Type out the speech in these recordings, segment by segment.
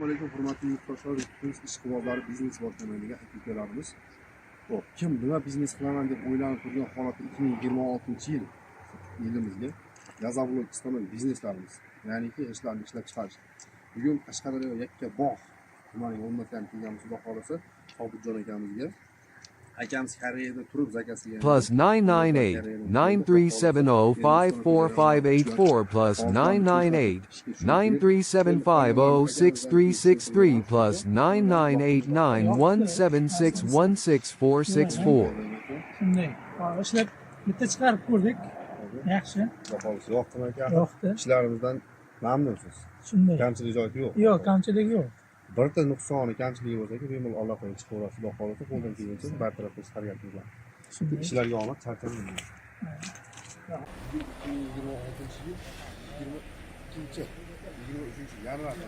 Assalomu alaykum, hurmatli yurtdoshlar, ishqibozlari, biznes boshlamaydigan aka-ukalarimiz. Xo'p, kim nima biznes qilaman deb o'ylanib turgan holatda 2026-yil yilimizga Gazavlog istaman bizneslarimiz, ya'niki ishlarni ishlab chiqarish. Bugun Qashqadaryo Yakkabog' tumaniga o'rnatgan kelganmiz, Xudo xolasa, Sobitjon akamizga. Akamiz Koreyada turib zakasiga +998-9370-54584 +998-9375-06363 +9989-176-16464. Shunday. Ishlab bitta chiqarib ko'rdik. Yaxshi. Yo'qmi aka? Yo'qdi. Ishlarimizdan mamnunsiz. Shunday. Kamchilik joyi yo'q. Yo'q, kamchilik yo'q. Birta nuqsoni kamchiligi bo'lsa-ki, bemalol Alloh qo'yib chiqaverasiz, Xudo xolasa, qo'ldan kelgancha bartaraf qilishga harakat qilamiz. Ishlarga omad, charchamayman. 2026-yil 23 yanvarda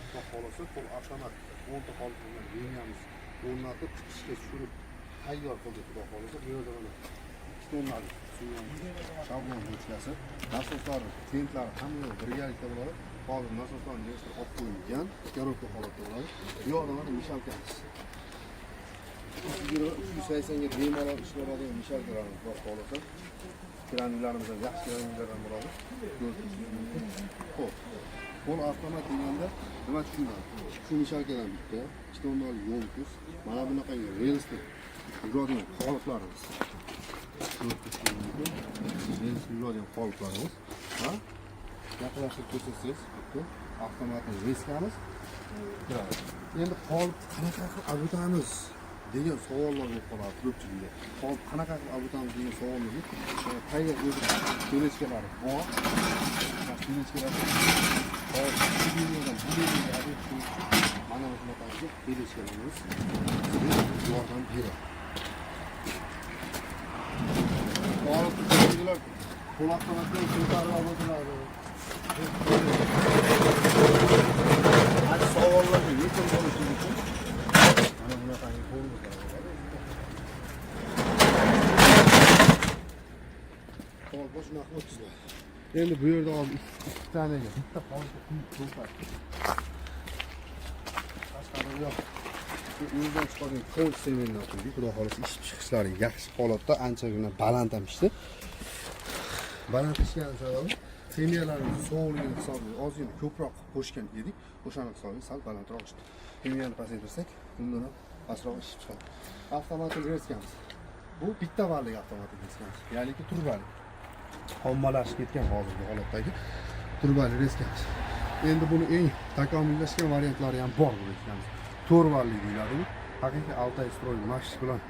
Xudo xolasa, qo'l avtomat 10 ta qolgan liniyamiz o'rnatib ishga tushirib tayyor qildik, Xudo xolasa. Bu yerda mana 2 tonnalik suyamiz, shablon bochkasi, nasoslari, tentlari hamma birgalikda bo'ladi. Hozir nasoslarni yig'ishtirib olib qo'yilgan, ko'rib holatda bo'ladi. Bu yoqda mana mishalkamiz. 380 ga bemalol ishlaydigan mishalkalarimiz bor xolasa. Granularimizdan yaxshi granulalardan bo'ladi. Xo'p. Qo'l avtomat deganda nima tushunadi? Shu mishalkadan bitta, 2 tonnalik yo'lkuz, mana bunaqa relsli yuradigan qoliplarimiz. Relsli yuradigan qoliplarimiz. Ha? Yaqinlashib ko'rsatsangiz, avtomatni reskamiz. Endi qolip qanaqa qilib abutamiz degan savollar bo'lib qoladi ko'pchilikda. Qolip qanaqa qilib abutamiz degan savollarga tayyor o'zi kelishkalari bor. Kelishkalar hozir videodan mana bunaqa kelishkalarimiz yordam beradi. Qolip kelishkalar qo'l avtomatdan ko'tarib oladi. Hadi savollarga yechim bo'lishi uchun mana bunaqangi qo'limiz bor. Qo'l boshqa o'tkaziladi. Endi bu yerda hozir 2 tanaga bitta qolipni qo'yib Qashqadaryo o'zidan chiqadigan qo'l semendan qo'ydik. Xudo xolasa ish chiqishlari yaxshi holatda, anchagina baland ham ishdi. Baland ishgan sababi Chemiyalarimiz sovuqligini hisobiga ozgina ko'proq qo'shgan edik. O'shani hisobiga sal balandroq ishdi. Chemiyani pasaytirsak, bundan ham pastroq ish chiqadi. Avtomatik reskamiz. Bu bitta vallik avtomatik reskamiz. Ya'niki turbali. Ommalashib ketgan hozirgi holatdagi turbali reskamiz. Endi buni eng takomillashgan variantlari ham bor bu reskamiz. 4 vallik deyiladi bu. Haqiqiy Altay Stroy Max bilan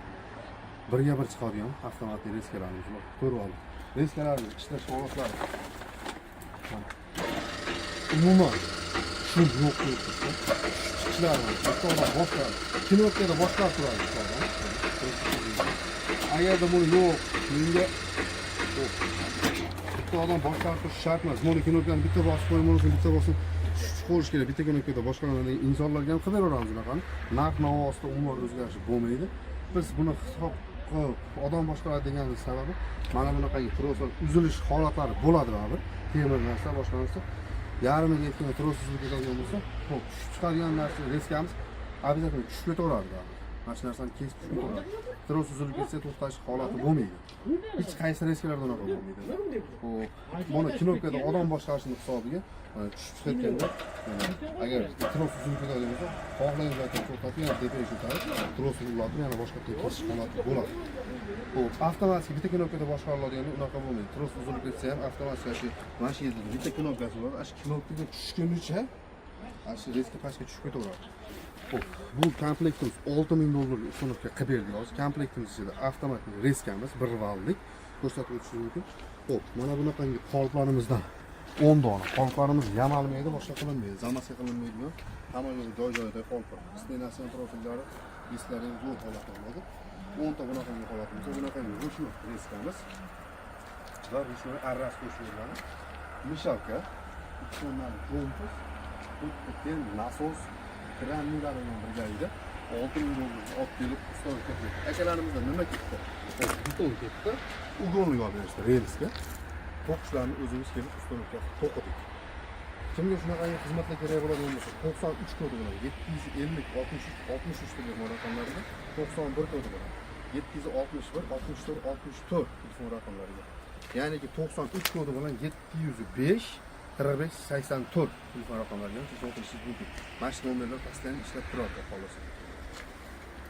birga bir chiqadigan avtomatik reskalarimiz bor. 4 vallik. Reskalarning ishlash holatlari umuman shu yo'q qo'yibdi. Chiqishlarni to'g'ri boshqa kinokada boshqarib turadi. Agarda buni yo'q, menga bitta odam boshqarib turish shart emas. Buni kinokani bitta bosib qo'ymoqchi, bitta bosib qo'yish kerak. Bitta kinokada boshqalardan insonlarga ham qilib beraveramiz bunaqani. Narx-navosida umuman o'zgarish bo'lmaydi. Biz buni hisob odam boshqaradi degan sababi mana bunaqangi troslar uzilish holatlari bo'ladi baribir. Temir narsa boshqa narsa yarmiga yetgan tros uzilib ketadigan bo'lsa, xo'p, tushib chiqadigan narsa reskamiz обязательно tushib ketaveradi baribir. Mana shu narsani kesib tushib ketaveradi. Tros uzilib ketsa to'xtash holati bo'lmaydi. Hech qaysi reskalarda unaqa bo'lmaydi. Xo'p, buni kinokada odam boshqarishning hisobiga tushib ketganda agar tros uzilib ketadigan bo'lsa, xohlagan joydan to'xtatib, yana tepaga ko'tarib, tros ulatib, yana boshqa tepash holati bo'ladi. Xo'p, avtomatik bitta knopkada boshqariladigan unaqa bo'lmaydi. Tros uzilib ketsa ham avtomatik shu mana shu yerda bitta knopkasi bor. Shu knopkaga tushgunicha shu reska pastga tushib ketaveradi. Xo'p, bu komplektimiz $6000 ustunovka qilib berdik hozir. Komplektimiz ichida avtomatik reskamiz 1 vallik ko'rsatib o'tishim mumkin. Xo'p, mana bunaqangi qoliplarimizdan 10 dona. Qoliplarimiz yamalmaydi, boshqa qilinmaydi, zamasiya qilinmaydi. Hamma joy-joyida qolip. Stenasiya profillari, disklari zo'r holatda bo'ladi. 10 ta bunaqangi holatimiz, bunaqangi ruchnoy reskamiz. Va ruchnoy arras qo'shiladi. Mishalka, 2 tonnalik yo'lkuz, bu ten nasos, granulalar bilan birgalikda $6000 olib kelib ustoz ketdi. Akalarimizdan nima ketdi? Beton ketdi. Ugonlik olib berishdi relsga. To'qishlarni o'zimiz kelib ustoz to'qidik. kimga shunaqangi xizmatlar kerak bo'ladigan bo'lsa 93 kodi bilan 750 63 telefon raqamlariga 91 kodi bilan 761 64 64 telefon raqamlariga ya'niki 93 kodi bilan 705 45 84 telefon raqamlariga telefon qilishingiz mumkin. Mana shu nomerlar pastdan ishlab turadi xolos.